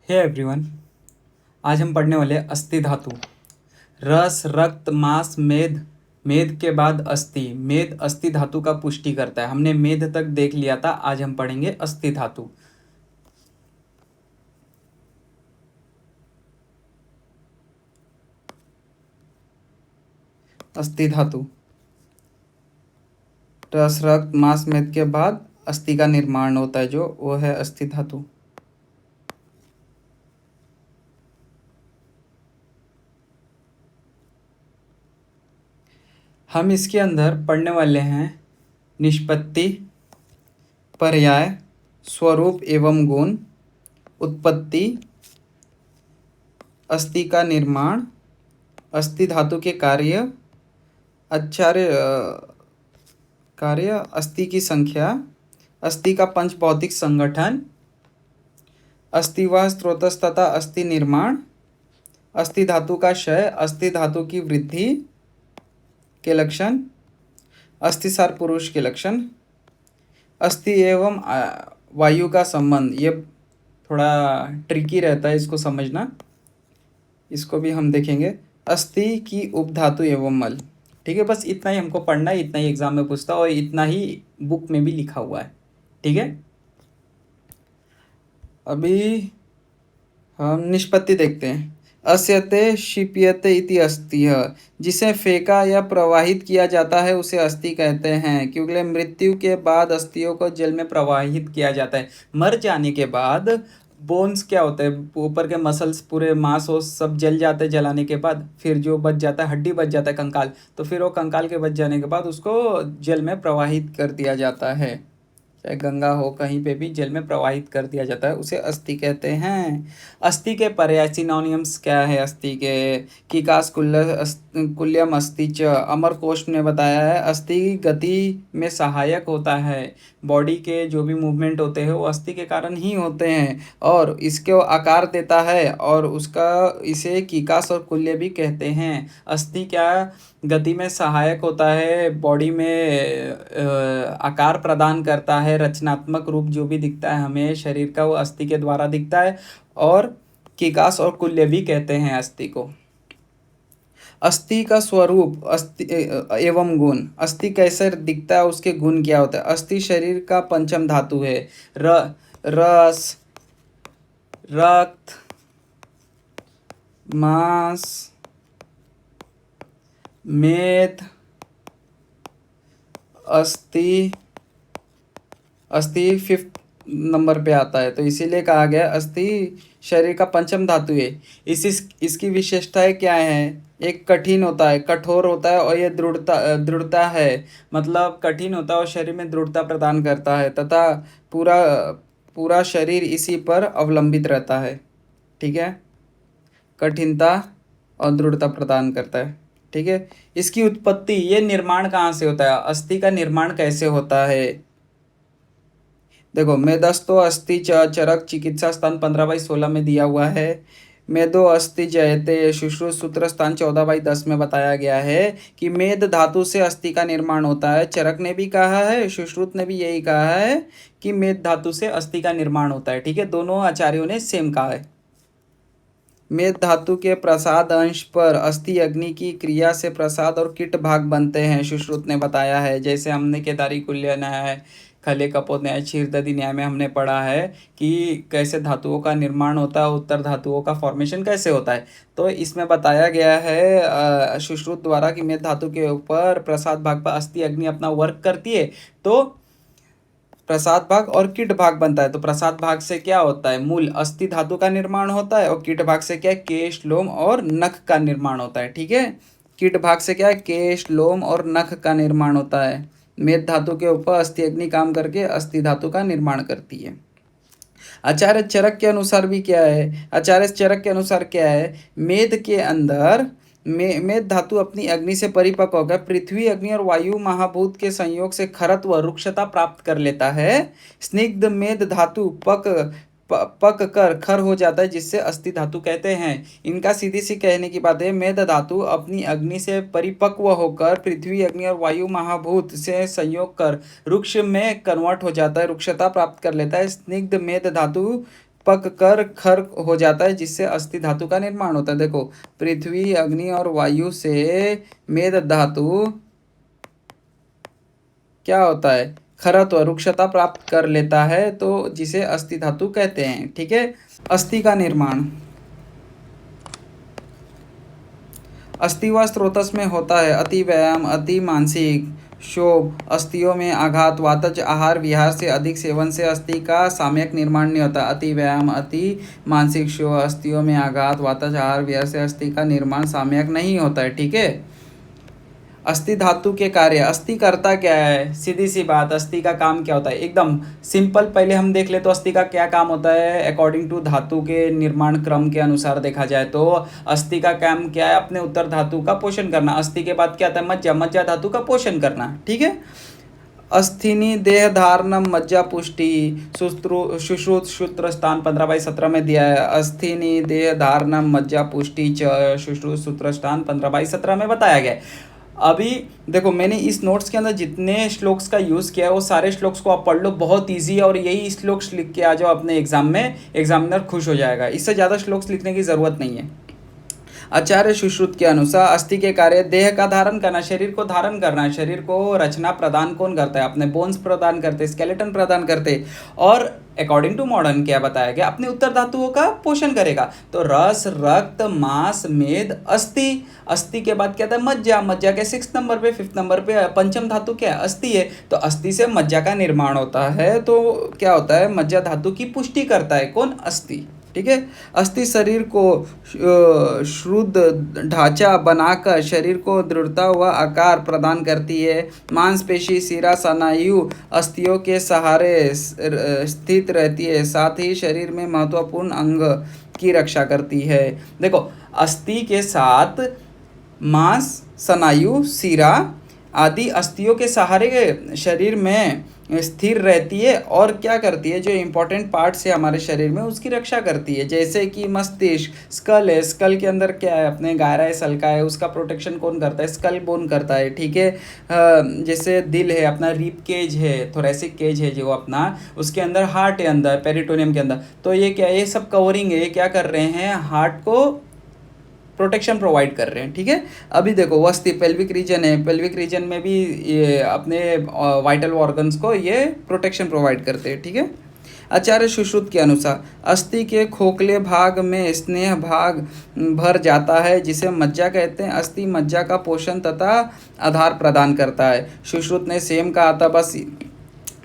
Hey everyone, आज हम पढ़ने वाले अस्थि धातु। रस, रक्त, मांस, मेद, मेद के बाद अस्थि। मेद अस्थि धातु का पुष्टि करता है। हमने मेद तक देख लिया था, आज हम पढ़ेंगे अस्थि धातु। अस्थि धातु, रस, रक्त, मांस, मेद के बाद अस्थि का निर्माण होता है, जो वो है अस्थि धातु। हम इसके अंदर पढ़ने वाले हैं निष्पत्ति, पर्याय, स्वरूप एवं गुण, उत्पत्ति, अस्थि का निर्माण, अस्थि धातु के कार्य, आचार्य कार्य, अस्थि की संख्या, अस्थि का पंच भौतिक संगठन, अस्थिवाह, स्रोतस तथा अस्थि निर्माण, अस्थि धातु का क्षय, अस्थि धातु की वृद्धि के लक्षण, अस्थिसार पुरुष के लक्षण, अस्थि एवं वायु का संबंध। ये थोड़ा ट्रिकी रहता है इसको समझना, इसको भी हम देखेंगे। अस्थि की उपधातु एवं मल। ठीक है, बस इतना ही हमको पढ़ना है, इतना ही एग्जाम में पूछता है और इतना ही बुक में भी लिखा हुआ है। ठीक है, अभी हम निष्पत्ति देखते हैं। अस्यते क्षिप्यते इति अस्थिः, जिसे फेंका या प्रवाहित किया जाता है उसे अस्थि कहते हैं, क्योंकि मृत्यु के बाद अस्थियों को जल में प्रवाहित किया जाता है। मर जाने के बाद बोन्स क्या होता है, ऊपर के मसल्स पूरे मांस वो सब जल जाते हैं। जलाने के बाद फिर जो बच जाता है, हड्डी बच जाता है, कंकाल, तो फिर वो कंकाल के बच जाने के बाद उसको जल में प्रवाहित कर दिया जाता है। चाहे गंगा हो, कहीं पे भी जल में प्रवाहित कर दिया जाता है, उसे अस्थि कहते हैं। अस्थि के पर्याय सिनोनिम्स क्या है अस्थि के? किकास कुल्यम अस्थि च। अमरकोश ने बताया है अस्थि गति में सहायक होता है। बॉडी के जो भी मूवमेंट होते हैं वो अस्थि के कारण ही होते हैं और इसको आकार देता है, और उसका इसे किकास और कुल्य भी कहते हैं। अस्थि क्या गति में सहायक होता है, बॉडी में आकार प्रदान करता है, रचनात्मक रूप जो भी दिखता है हमें शरीर का वो अस्थि के द्वारा दिखता है, और किकास और कुल्य भी कहते हैं अस्थि को। अस्थि का स्वरूप अस्थि एवं गुण। अस्थि कैसे दिखता है, उसके गुण क्या होता है? अस्थि शरीर का पंचम धातु है। रस, रक्त, मांस, मेद, अस्थि। अस्थि 5th नंबर पे आता है, तो इसीलिए कहा गया अस्थि शरीर का पंचम धातु है। इसकी विशेषताएं क्या है? एक कठिन होता है, कठोर होता है, और ये दृढ़ता है, मतलब कठिन होता है और शरीर में दृढ़ता प्रदान करता है, तथा पूरा पूरा शरीर इसी पर अवलंबित रहता है। ठीक है, कठिनता और दृढ़ता प्रदान करता है। ठीक है, इसकी उत्पत्ति, ये निर्माण कहाँ से होता है, अस्थि का निर्माण कैसे होता है? देखो, मेदस्तो अस्थि चरक चिकित्सा स्थान 15/16 में दिया हुआ है। मेदो अस्थि जयते शुश्रूत सूत्र स्थान 14/10 में बताया गया है कि मेद धातु से अस्थि का निर्माण होता है। चरक ने भी कहा है, सुश्रुत ने भी यही कहा है कि मेद धातु से अस्थि का निर्माण होता है। ठीक है, दोनों आचार्यों ने सेम कहा है। मेद धातु के प्रसाद अंश पर अस्थि अग्नि की क्रिया से प्रसाद और कीट भाग बनते हैं, सुश्रुत ने बताया है। जैसे हमने केदारी कुल्य न्याय, खले कपोत न्याय, क्षीरदधि न्याय में हमने पढ़ा है कि कैसे धातुओं का निर्माण होता है, उत्तर धातुओं का फॉर्मेशन कैसे होता है। तो इसमें बताया गया है सुश्रुत द्वारा कि मेद धातु के ऊपर प्रसाद भाग पर अस्थि अग्नि अपना वर्क करती है, तो प्रसाद भाग और कीट भाग बनता है। तो प्रसाद भाग से क्या होता है, मूल अस्थि धातु का निर्माण होता है, और कीट भाग से क्या है, केश, लोम और नख का निर्माण होता है। ठीक है, कीट भाग से क्या है, केश, लोम और नख का निर्माण होता है। मेद धातु के ऊपर अस्थि अग्नि काम करके अस्थि धातु का निर्माण करती है। आचार्य चरक के अनुसार भी क्या है, आचार्य चरक के अनुसार क्या है, मेद के अंदर मेद धातु अपनी अग्नि से परिपक्व होकर पृथ्वी, अग्नि और वायु महाभूत के संयोग से खरत्व व रुक्षता प्राप्त कर लेता है। स्निग्ध मेद धातु पक कर खर हो जाता है, जिससे अस्थि धातु कहते हैं। इनका सीधी सी कहने की बात है, मेद धातु अपनी अग्नि से परिपक्व होकर पृथ्वी, अग्नि और वायु महाभूत से संयोग कर रुक्ष में कन्वर्ट हो जाता है, रुक्षता प्राप्त कर लेता है। स्निग्ध मेद धातु पक कर खर हो जाता है, जिससे अस्थि धातु का निर्माण होता है। देखो, पृथ्वी, अग्नि और वायु से मेद धातु क्या होता है, खरत्व, रुक्षता प्राप्त कर लेता है, तो जिसे अस्थि धातु कहते हैं। ठीक है। अस्थि का निर्माण। अस्थि व स्रोतस में होता है अति व्यायाम, अति मानसिक क्षोभ, अस्थियों में आघात, वातज आहार विहार से अधिक सेवन से अस्थि का सामयिक निर्माण नहीं होता। अति व्यायाम, अति मानसिक क्षोभ, अस्थियों में आघात, वातज आहार विहार से अस्थि का निर्माण सामयिक नहीं होता है। ठीक है। अस्थि धातु के कार्य। अस्थि करता क्या है, सीधी सी बात, अस्थि का काम क्या होता है, एकदम सिंपल। पहले हम देख ले तो अस्थि का क्या काम होता है अकॉर्डिंग टू धातु के निर्माण क्रम के अनुसार देखा जाए तो अस्थि का काम क्या है, अपने उत्तर धातु का पोषण करना। अस्थि के बाद क्या आता है, मज्जा, मज्जा धातु का पोषण करना। ठीक है। अस्थिनी देह धारणम मज्जा पुष्टि, सुश्रुत सूत्र स्थान 15/17 में दिया है। अस्थिनी देह धारणम मज्जा पुष्टि च सुश्रुत सूत्र स्थान 15/17 में बताया गया है। अभी देखो, मैंने इस नोट्स के अंदर जितने श्लोक्स का यूज़ किया है वो सारे श्लोक्स को आप पढ़ लो, बहुत इजी है। और यही श्लोक्स लिख के आ जाओ अपने एग्जाम में, एग्जामिनर खुश हो जाएगा। इससे ज़्यादा श्लोक्स लिखने की ज़रूरत नहीं है। आचार्य सुश्रुत के अनुसार अस्थि के कार्य देह का धारण करना, शरीर को धारण करना। शरीर को रचना प्रदान कौन करता है, अपने बोन्स प्रदान करते, स्केलेटन प्रदान करते। और अकॉर्डिंग टू मॉडर्न क्या बताया गया, अपने उत्तर धातुओं का पोषण करेगा। तो रस, रक्त, मांस, मेद, अस्थि। अस्थि के बाद क्या था, मज्जा। मज्जा के 6 नंबर पे, 5th नंबर पे पंचम धातु क्या है, अस्थि है। तो अस्थि से मज्जा का निर्माण होता है। तो क्या होता है, मज्जा धातु की पुष्टि करता है कौन, अस्थि। ठीक है। अस्थि शरीर को शुद्ध ढांचा बनाकर शरीर को दृढ़ता व आकार प्रदान करती है। मांसपेशी, सिरा, स्नायु अस्थियों के सहारे स्थित रहती है, साथ ही शरीर में महत्वपूर्ण अंग की रक्षा करती है। देखो, अस्थि के साथ मांस, स्नायु, सिरा आदि अस्थियों के सहारे शरीर में स्थिर रहती है और क्या करती है, जो इम्पोर्टेंट पार्ट्स है हमारे शरीर में उसकी रक्षा करती है। जैसे कि मस्तिष्क, स्कल है, स्कल के अंदर क्या है, अपने गायरा है, सल्का है, उसका प्रोटेक्शन कौन करता है, स्कल बोन करता है। ठीक है। जैसे दिल है, अपना रिप केज है, थोरेसिक केज है जो अपना, उसके अंदर हार्ट है, अंदर पेरिटोनियम के अंदर। तो ये क्या है, ये सब कवरिंग है, ये क्या कर रहे हैं, हार्ट को प्रोटेक्शन प्रोवाइड कर रहे हैं। ठीक है। अभी देखो, वस्ती पेल्विक रीजन है, पेल्विक रीजन में भी ये अपने वाइटल ऑर्गन्स को ये प्रोटेक्शन प्रोवाइड करते हैं। ठीक है। आचार्य सुश्रुत के अनुसार अस्थि के खोखले भाग में स्नेह भाग भर जाता है, जिसे मज्जा कहते हैं। अस्थि मज्जा का पोषण तथा आधार प्रदान करता है। सुश्रुत ने सेम कहा था, बस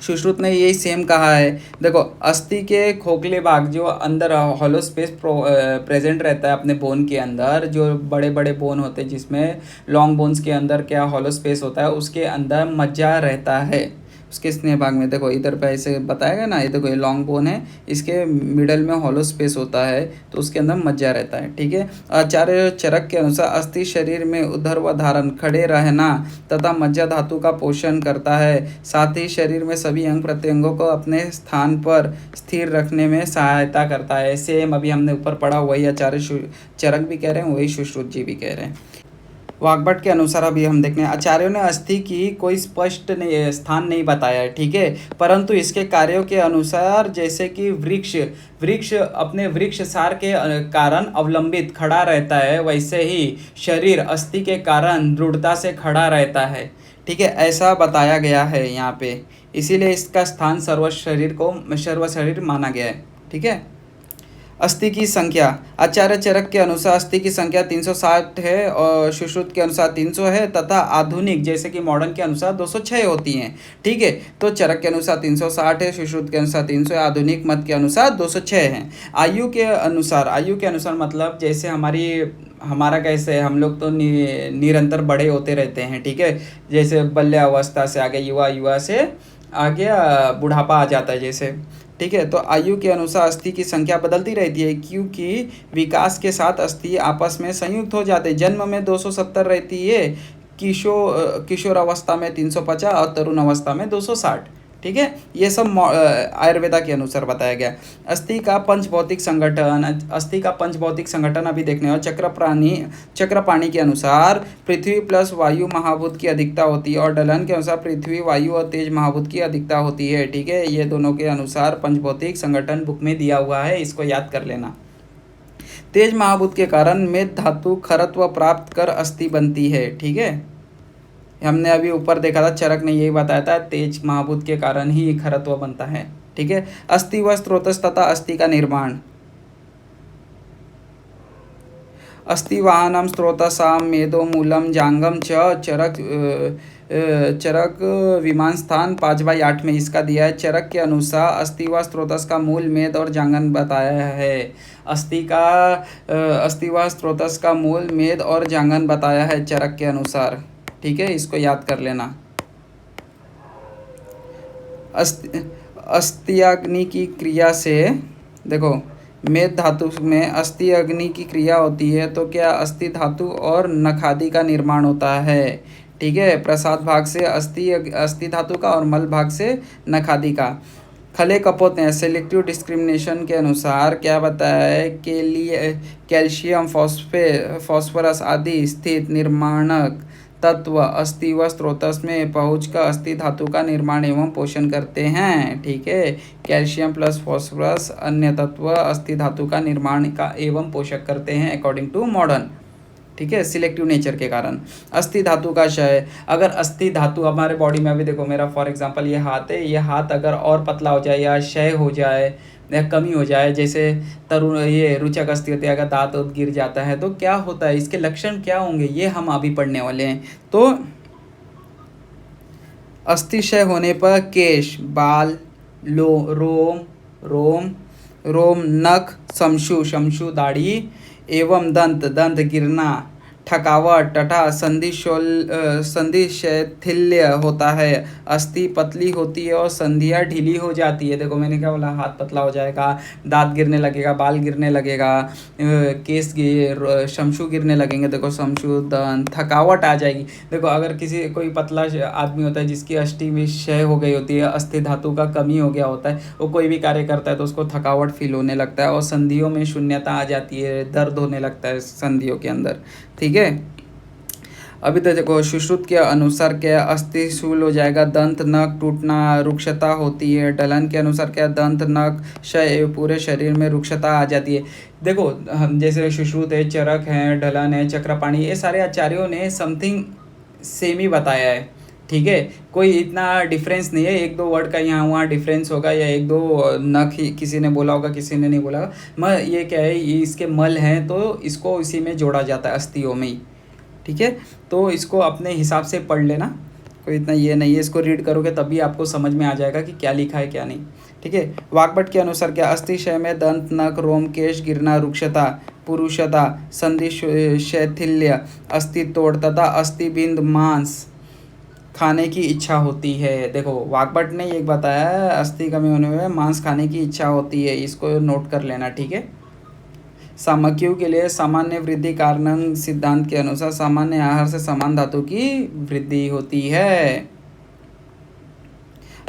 सुश्रुत ने यही सेम कहा है। देखो, अस्थि के खोखले भाग जो अंदर हॉलो स्पेस प्रेजेंट रहता है अपने बोन के अंदर, जो बड़े बड़े बोन होते हैं जिसमें लॉन्ग बोन्स के अंदर क्या हॉलो स्पेस होता है, उसके अंदर मज्जा रहता है। उसके स्नेह भाग में देखो, इधर पे ऐसे बताएगा ना, ये देखो, ये लॉन्ग बोन है, इसके मिडल में हॉलो स्पेस होता है, तो उसके अंदर मज्जा रहता है। ठीक है। आचार्य चरक के अनुसार अस्थि शरीर में ऊर्ध्व धारण, खड़े रहना तथा मज्जा धातु का पोषण करता है, साथ ही शरीर में सभी अंग प्रत्यंगों को अपने स्थान पर स्थिर रखने में सहायता करता है। सेम अभी हमने ऊपर पढ़ा, वही आचार्य चरक भी कह रहे हैं, वही सुश्रुत जी भी कह रहे हैं। वाग्भट के अनुसार अभी हम देखने, आचार्यों ने अस्थि की कोई स्पष्ट स्थान नहीं बताया है। ठीक है। परंतु इसके कार्यों के अनुसार, जैसे कि वृक्ष वृक्ष अपने वृक्ष सार के कारण अवलंबित खड़ा रहता है, वैसे ही शरीर अस्थि के कारण दृढ़ता से खड़ा रहता है। ठीक है, ऐसा बताया गया है यहाँ पे, इसीलिए इसका स्थान सर्व शरीर माना गया है। ठीक है। अस्थि की संख्या। आचार्य चरक के अनुसार अस्थि की संख्या 360 है और सुश्रुत के अनुसार 300 है तथा आधुनिक जैसे कि मॉडर्न के अनुसार 206 होती हैं। ठीक है। तो चरक के अनुसार 360 है, सुश्रुत के अनुसार 300 है, आधुनिक मत के अनुसार 206 हैं। आयु के अनुसार मतलब जैसे हमारा कैसे है, हम लोग तो निरंतर बड़े होते रहते हैं। ठीक है। जैसे बाल्यावस्था से आगे युवा से आगे बुढ़ापा आ जाता है जैसे। ठीक है। तो आयु के अनुसार अस्थि की संख्या बदलती रहती है, क्योंकि विकास के साथ अस्थि आपस में संयुक्त हो जाते हैं। जन्म में 270 रहती है, किशोर अवस्था में 350 और तरुण अवस्था में 260। ठीक है, ये सब आयुर्वेदा के अनुसार बताया गया। अस्थि का पंचभौतिक संगठन अभी देखने और चक्रपाणी के अनुसार पृथ्वी प्लस वायु महाभूत की अधिकता होती है और ढलन के अनुसार पृथ्वी वायु और तेज महाभूत की अधिकता होती है। ठीक है, ये दोनों के अनुसार पंचभौतिक संगठन बुक में दिया हुआ है, इसको याद कर लेना। तेज महाभूत के कारण मेद धातु खरत्व प्राप्त कर अस्थि बनती है। ठीक है, हमने अभी ऊपर देखा था, चरक ने यही बताया था, तेज महाभूत के कारण ही खरत्व बनता है। ठीक है, अस्थि व स्त्रोतस तथा अस्थि का निर्माण। अस्थि वाहनम स्त्रोतसाम मेदो मूलम जांगम चरक विमान स्थान 5/8 में इसका दिया है। चरक के अनुसार अस्थि व स्त्रोतस का मूल मेद और जांगन बताया है। अस्थि व स्त्रोतस का मूल मेद और जांगन बताया है चरक के अनुसार। ठीक है, इसको याद कर लेना। अस्थि अग्नि की क्रिया से, देखो मेद धातु में अस्थि अग्नि की क्रिया होती है तो क्या अस्थि धातु और नखादि का निर्माण होता है। ठीक है, प्रसाद भाग से अस्थि धातु का और मल भाग से नखादि का। खले कपोत ने सेलेक्टिव डिस्क्रिमिनेशन के अनुसार क्या बताया है के लिए कैल्शियम फॉस्फोरस आदि स्थित निर्माणक तत्व अस्थि व स्त्रोतस में पहुंचकर अस्थि धातु का निर्माण एवं पोषण करते हैं। ठीक है, कैल्शियम प्लस फॉस्फोरस अन्य तत्व अस्थि धातु का निर्माण का एवं पोषक करते हैं अकॉर्डिंग टू मॉडर्न। ठीक है, सिलेक्टिव नेचर के कारण। अस्थि धातु का क्षय, अगर अस्थि धातु हमारे बॉडी में, अभी देखो मेरा फॉर एग्जांपल ये हाथ है, ये हाथ अगर और पतला हो जाए या क्षय हो जाए या कमी हो जाए, जैसे ये रुचक अस्थि होती है, अगर दांत गिर जाता है तो क्या होता है, इसके लक्षण क्या होंगे, ये हम अभी पढ़ने वाले हैं। तो अस्थि क्षय होने पर केश, बाल, रोम, नख, शमशु दाढ़ी एवं दंत गिरना, थकावट तथा संधि शैथिल्य होता है। अस्थि पतली होती है और संधियाँ ढीली हो जाती है। देखो मैंने क्या बोला, हाथ पतला हो जाएगा, दांत गिरने लगेगा, बाल गिरने लगेगा, केस शमशु गिरने लगेंगे, देखो शमशु, दंत, थकावट आ जाएगी। देखो अगर कोई पतला आदमी होता है जिसकी अस्थि में क्षय हो गई होती है, अस्थि धातु का कमी हो गया होता है, वो कोई भी कार्य करता है तो उसको थकावट फील होने लगता है और संधियों में शून्यता आ जाती है, दर्द होने लगता है संधियों के अंदर। ठीक है, अभी तो देखो सुश्रुत के अनुसार क्या अस्थि शूल हो जाएगा, दंत नख टूटना, रुक्षता होती है। ढलन के अनुसार क्या दंत नख क्षय, पूरे शरीर में रुक्षता आ जाती है। देखो हम जैसे सुश्रुत है, चरक है, ढलन है, चक्रपाणी, ये सारे आचार्यों ने समथिंग सेम ही बताया है। ठीक है, कोई इतना डिफरेंस नहीं है, एक दो वर्ड का यहाँ वहाँ डिफरेंस होगा या एक दो नख ही किसी ने बोला होगा किसी ने नहीं बोला होगा। ये क्या है, ये इसके मल हैं तो इसको इसी में जोड़ा जाता है, अस्थियों में ही। ठीक है, तो इसको अपने हिसाब से पढ़ लेना, कोई इतना ये नहीं है, इसको रीड करोगे तभी आपको समझ में आ जाएगा कि क्या लिखा है क्या नहीं। ठीक है, वाग्भट के अनुसार क्या अस्थि क्षय में दंत नख रोम केश गिरना, रुक्षता, पुरुषता, संधि शैथिल्य, अस्थि तोड़ तथा अस्थि बिंद मांस खाने की इच्छा होती है। देखो वाग्भट ने ये बताया है, अस्थि कमी होने में मांस खाने की इच्छा होती है, इसको नोट कर लेना। ठीक है, सामग्रियों के लिए सामान्य वृद्धि कारण सिद्धांत के अनुसार सामान्य आहार से समान धातु की वृद्धि होती है।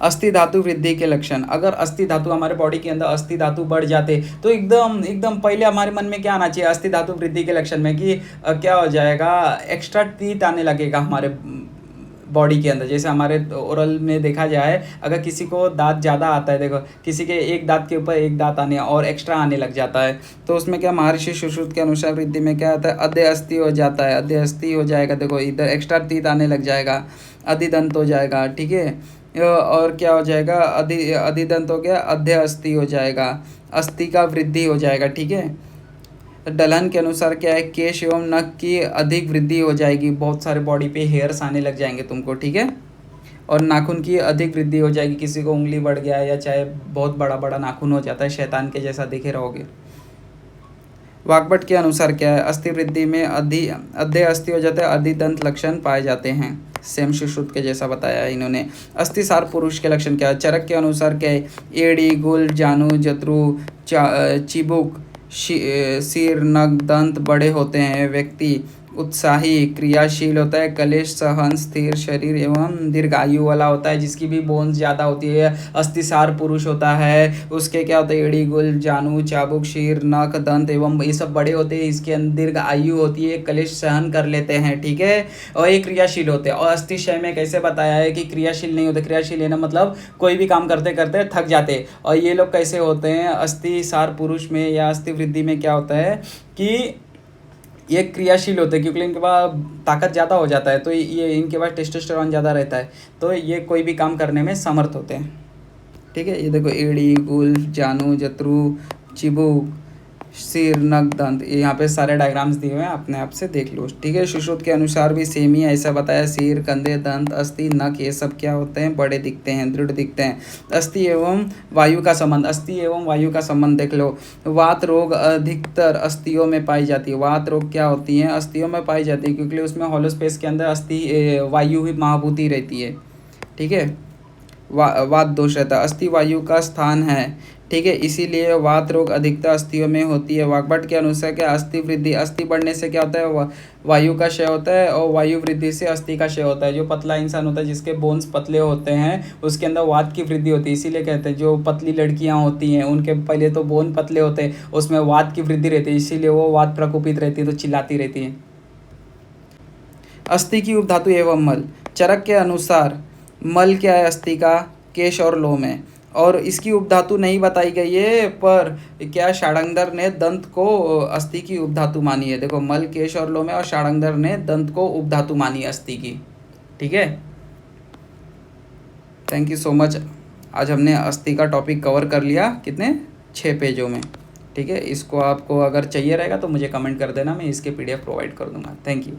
अस्थि धातु वृद्धि के लक्षण, अगर अस्थि धातु हमारे बॉडी के अंदर अस्थि धातु बढ़ जाते तो एकदम पहले हमारे मन में क्या आना चाहिए अस्थि धातु वृद्धि के लक्षण में कि क्या हो जाएगा, एक्स्ट्रा टीथ आने लगेगा हमारे बॉडी के अंदर। जैसे हमारे ओरल में देखा जाए, अगर किसी को दांत ज़्यादा आता है, देखो किसी के एक दांत के ऊपर एक दांत आने और एक्स्ट्रा आने लग जाता है, तो उसमें क्या महर्षि सुश्रुत के अनुसार वृद्धि में क्या आता है, अध्य अस्थि हो जाता है, अध्य अस्थि हो जाएगा। देखो इधर एक्स्ट्रा टीथ आने लग जाएगा, अधिदंत हो जाएगा। ठीक है, और क्या हो जाएगा, अधिदंत हो गया, अध्य अस्थि हो जाएगा, अस्थि का वृद्धि हो जाएगा। ठीक है, ढलन के अनुसार क्या है, केश एवं नख की अधिक वृद्धि हो जाएगी, बहुत सारे बॉडी पे हेयर्स आने लग जाएंगे तुमको। ठीक है, और नाखून की अधिक वृद्धि हो जाएगी, किसी को उंगली बढ़ गया या चाहे बहुत बड़ा बड़ा नाखून हो जाता है, शैतान के जैसा दिखे रहोगे। वाग्भट के अनुसार क्या है, अस्थि वृद्धि में अध्य अस्थि हो जाता है, अधिदंत लक्षण पाए जाते हैं, सेम सुश्रुत के जैसा बताया है इन्होंने। अस्थिसार पुरुष के लक्षण क्या है, चरक के अनुसार क्या है, एड़ी, गुल, जानु, जत्रु, चिबुक, सिर, नख, दंत बड़े होते हैं, व्यक्ति उत्साही, क्रियाशील होता है, कलेश सहन, स्थिर शरीर एवं दीर्घायु वाला होता है, जिसकी भी बोन्स ज़्यादा होती है। अस्थिसार पुरुष होता है, उसके क्या होते हैं, एड़ी, गुल, जानु, चाबुक, शीर, नख, दंत एवं ये सब बड़े होते हैं। इसके अंदर दीर्घ आयु होती है, कलेश सहन कर लेते हैं, ठीक है। और ये क्रियाशील होते हैं। और अस्थिक्षय में कैसे बताया है कि क्रियाशील नहीं होते। क्रियाशील लेना मतलब कोई भी काम करते करते थक जाते। और ये लोग कैसे होते हैं, अस्थिसार पुरुष में या अस्थि वृद्धि में क्या होता है कि ये क्रियाशील होते हैं, क्योंकि इनके पास ताकत ज़्यादा हो जाता है, तो ये इनके पास टेस्टोस्टेरोन ज़्यादा रहता है, तो ये कोई भी काम करने में समर्थ होते हैं, ठीक है। ये देखो, एड़ी, गुल, जानु, जत्रु, चिबुक, सिर, नख, दंत, ये यहाँ पे सारे डायग्राम्स दिए हुए हैं, अपने आप से देख लो, ठीक है। सुश्रुत के अनुसार भी सेम ही ऐसा बताया। सिर, कंधे, दंत, अस्थि, नख, ये सब क्या होते हैं, बड़े दिखते हैं, दृढ़ दिखते हैं। अस्थि एवं वायु का संबंध, अस्थि एवं वायु का संबंध देख लो। वात रोग अधिकतर अस्थियों में पाई जाती है। वात रोग क्या होती है, अस्थियों में पाई जाती है, क्योंकि उसमें हॉलो स्पेस के अंदर वायु ही महाभूति रहती है, ठीक है। वात दोष रहता है, अस्थि वायु का स्थान है, ठीक है, इसीलिए वात रोग अधिकता अस्थियों में होती है। वाग्भट के अनुसार क्या, अस्थि वृद्धि, अस्थि बढ़ने से क्या होता है, वायु का क्षय होता है, और वायु वृद्धि से अस्थि का क्षय होता है। जो पतला इंसान होता है, जिसके बोन्स पतले होते हैं, उसके अंदर वात की वृद्धि होती है। इसीलिए कहते हैं जो पतली लड़कियां होती हैं, उनके पहले तो बोन पतले होते हैं, उसमें वात की वृद्धि रहती है, इसीलिए वो वात प्रकोपित रहती है, तो चिल्लाती रहती है। अस्थि की उपधातु एवं मल, चरक के अनुसार मल क्या है, अस्थि का केश और लोम है, और इसकी उपधातु नहीं बताई गई है, पर क्या षडांगधर ने दंत को अस्थि की उपधातु मानी है। देखो, मल, केश और लोम है, और षडांगधर ने दंत को उपधातु मानी है अस्थि की, ठीक है। Thank you so much. आज हमने अस्थि का टॉपिक कवर कर लिया, कितने, 6 पेजों में, ठीक है। इसको आपको अगर चाहिए रहेगा तो मुझे कमेंट कर देना, मैं इसके PDF प्रोवाइड कर दूंगा। Thank you.